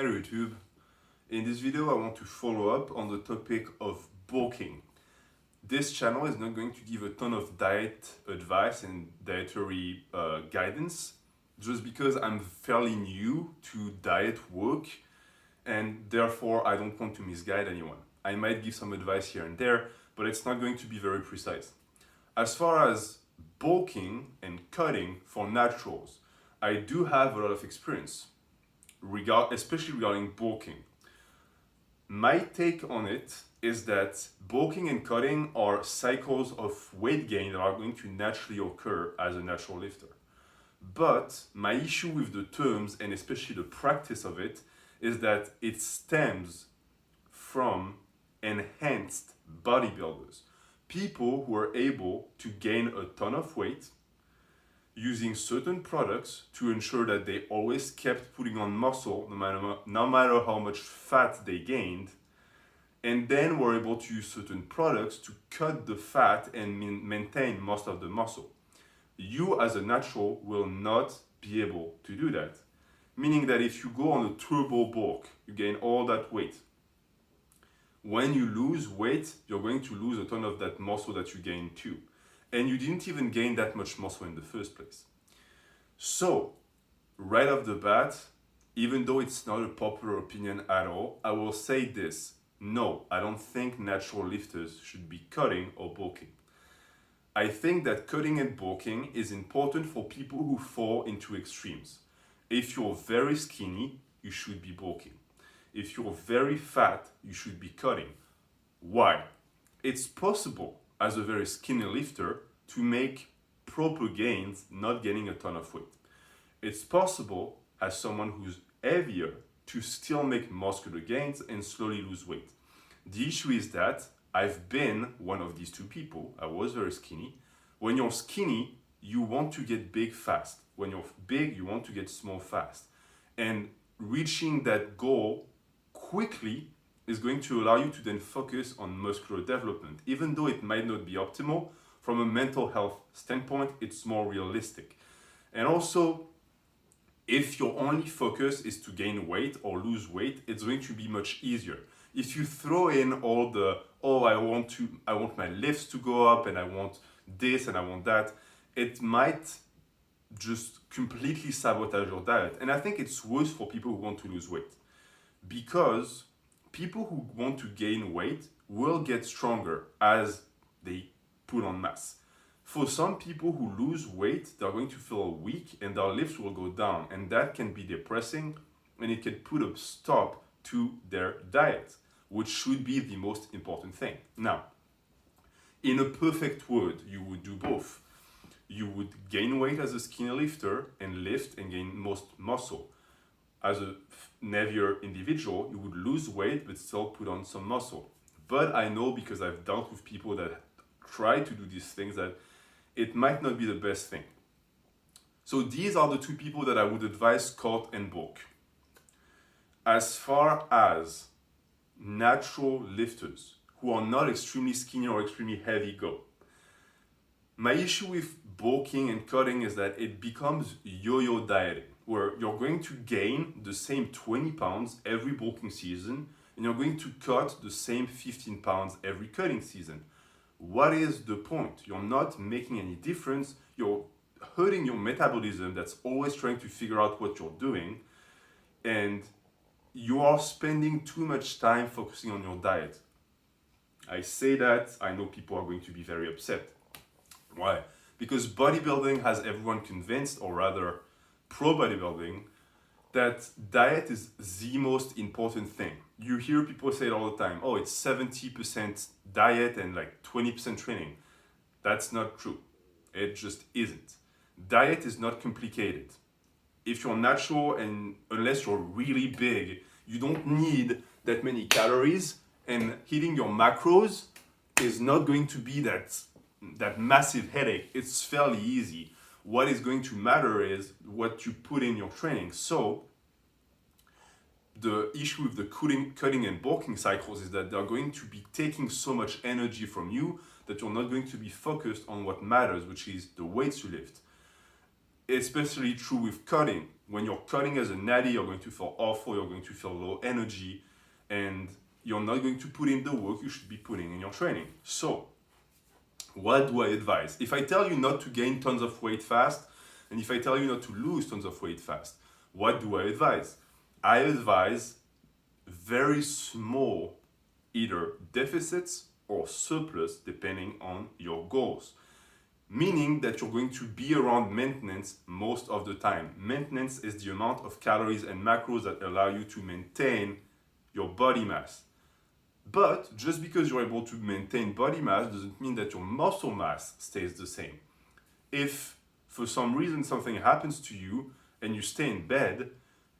Hello YouTube. In this video I want to follow up on the topic of bulking. This channel is not going to give a ton of diet advice and dietary guidance just because I'm fairly new to diet work and therefore I don't want to misguide anyone. I might give some advice here and there, but it's not going to be very precise. As far as bulking and cutting for naturals, I do have a lot of experience, especially regarding bulking. My take on it is that bulking and cutting are cycles of weight gain that are going to naturally occur as a natural lifter. But my issue with the terms and especially the practice of it is that it stems from enhanced bodybuilders, people who are able to gain a ton of weight using certain products to ensure that they always kept putting on muscle no matter how much fat they gained, and then were able to use certain products to cut the fat and maintain most of the muscle. You as a natural will not be able to do that. Meaning that if you go on a turbo bulk, you gain all that weight. When you lose weight, you're going to lose a ton of that muscle that you gained too. And you didn't even gain that much muscle in the first place. So, right off the bat, even though it's not a popular opinion at all, I will say this. No, I don't think natural lifters should be cutting or bulking. I think that cutting and bulking is important for people who fall into extremes. If you're very skinny, you should be bulking. If you're very fat, you should be cutting. Why? It's possible as a very skinny lifter to make proper gains, not gaining a ton of weight. It's possible as someone who's heavier to still make muscular gains and slowly lose weight. The issue is that I've been one of these two people. I was very skinny. When you're skinny, you want to get big fast. When you're big, you want to get small fast. And reaching that goal quickly is going to allow you to then focus on muscular development. Even though it might not be optimal, from a mental health standpoint, it's more realistic. And also, if your only focus is to gain weight or lose weight, it's going to be much easier. If you throw in all the, I want my lifts to go up and I want this and I want that, it might just completely sabotage your diet. And I think it's worse for people who want to lose weight, because people who want to gain weight will get stronger as they put on mass. For some people who lose weight, they're going to feel weak and their lifts will go down, and that can be depressing and it can put a stop to their diet, which should be the most important thing. Now, in a perfect world, you would do both. You would gain weight as a skinny lifter and lift and gain most muscle. As a heavier individual, you would lose weight but still put on some muscle. But I know, because I've dealt with people that try to do these things, that it might not be the best thing. So these are the two people that I would advise cut and bulk. As far as natural lifters who are not extremely skinny or extremely heavy go, my issue with bulking and cutting is that it becomes yo-yo dieting, where you're going to gain the same 20 pounds every bulking season and you're going to cut the same 15 pounds every cutting season. What is the point? You're not making any difference. You're hurting your metabolism that's always trying to figure out what you're doing, and you are spending too much time focusing on your diet. I say that, I know people are going to be very upset. Why? Because bodybuilding has everyone convinced, or rather pro bodybuilding, that diet is the most important thing. You hear people say it all the time, it's 70% diet and like 20% training. That's not true. It just isn't. Diet is not complicated. If you're natural, and unless you're really big, you don't need that many calories, and hitting your macros is not going to be that massive headache. It's fairly easy. What is going to matter is what you put in your training. So the issue with the cutting and bulking cycles is that they're going to be taking so much energy from you that you're not going to be focused on what matters, which is the weights you lift. Especially true with cutting. when you're cutting as a natty, you're going to feel awful, you're going to feel low energy, and you're not going to put in the work you should be putting in your training. So, what do I advise? If I tell you not to gain tons of weight fast, and if I tell you not to lose tons of weight fast, what do I advise? I advise very small either deficits or surplus depending on your goals. Meaning that you're going to be around maintenance most of the time. Maintenance is the amount of calories and macros that allow you to maintain your body mass. But just because you're able to maintain body mass doesn't mean that your muscle mass stays the same. If for some reason something happens to you and you stay in bed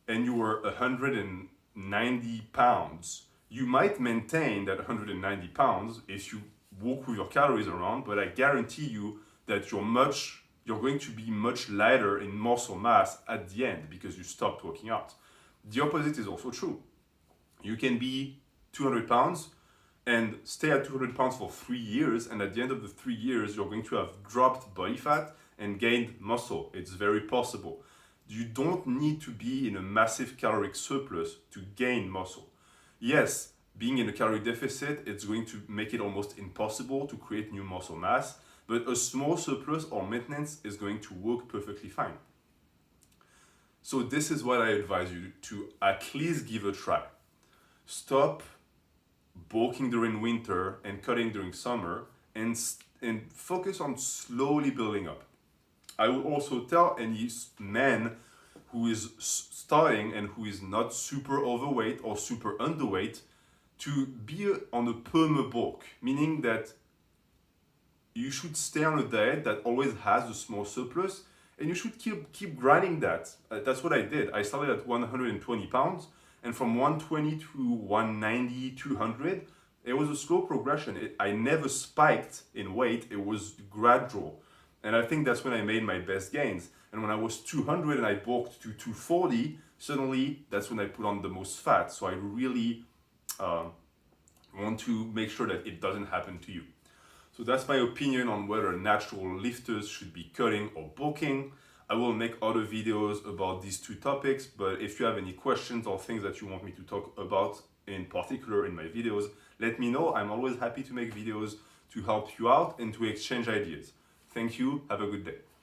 and you were 190 pounds, you might maintain that 190 pounds if you walk with your calories around, but I guarantee you that you're going to be much lighter in muscle mass at the end because you stopped working out. The opposite is also true. You can be 200 pounds and stay at 200 pounds for 3 years, and at the end of the 3 years, you're going to have dropped body fat and gained muscle. It's very possible. You don't need to be in a massive caloric surplus to gain muscle. Yes, being in a calorie deficit, it's going to make it almost impossible to create new muscle mass, but a small surplus or maintenance is going to work perfectly fine. So this is what I advise you to at least give a try. Stop bulking during winter and cutting during summer, and focus on slowly building up. I would also tell any man who is starting and who is not super overweight or super underweight to be on a perma bulk, meaning that you should stay on a diet that always has a small surplus, and you should keep grinding that. That's what I did. I started at 120 pounds, and from 120 to 190, 200, it was a slow progression. I never spiked in weight. It was gradual. And I think that's when I made my best gains. And when I was 200 and I bulked to 240, suddenly that's when I put on the most fat. So I really want to make sure that it doesn't happen to you. So that's my opinion on whether natural lifters should be cutting or bulking. I will make other videos about these two topics, but if you have any questions or things that you want me to talk about in particular in my videos, let me know. I'm always happy to make videos to help you out and to exchange ideas. Thank you. Have a good day.